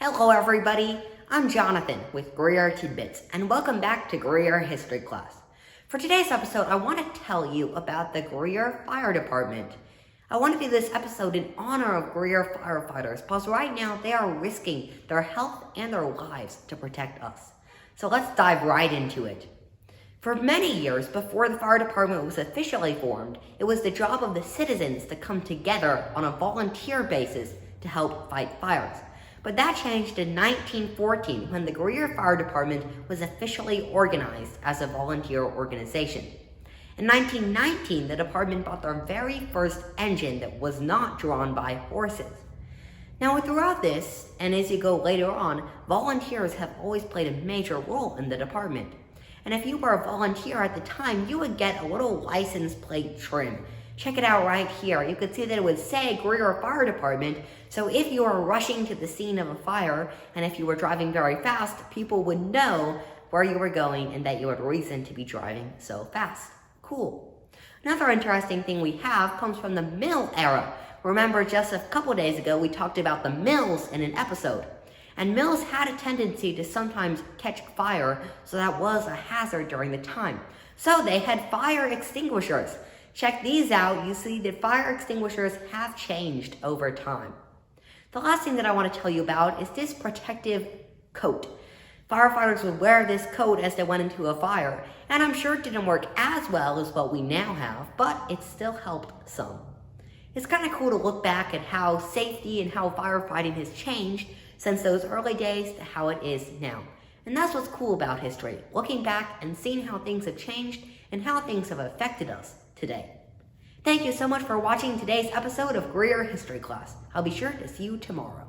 Hello everybody, I'm Jonathan with Greer Tidbits, and welcome back to Greer History Class. For today's episode, I want to tell you about the Greer Fire Department. I want to do this episode in honor of Greer firefighters, because right now they are risking their health and their lives to protect us. So let's dive right into it. For many years before the fire department was officially formed, it was the job of the citizens to come together on a volunteer basis to help fight fires. But that changed in 1914 when the Greer Fire Department was officially organized as a volunteer organization. In 1919, the department bought their very first engine that was not drawn by horses. Now throughout this, and as you go later on, volunteers have always played a major role in the department. And if you were a volunteer at the time, you would get a little license plate trim. Check it out right here. You could see that it would say Greer Fire Department. So if you were rushing to the scene of a fire, and if you were driving very fast, people would know where you were going and that you had reason to be driving so fast. Cool. Another interesting thing we have comes from the mill era. Remember, just a couple days ago, we talked about the mills in an episode. And mills had a tendency to sometimes catch fire, so that was a hazard during the time. So they had fire extinguishers. Check these out. You see that fire extinguishers have changed over time. The last thing that I want to tell you about is this protective coat. Firefighters would wear this coat as they went into a fire, and I'm sure it didn't work as well as what we now have, but it still helped some. It's kind of cool to look back at how safety and how firefighting has changed since those early days to how it is now. And that's what's cool about history, looking back and seeing how things have changed and how things have affected us today. Thank you so much for watching today's episode of Greer History Class. I'll be sure to see you tomorrow.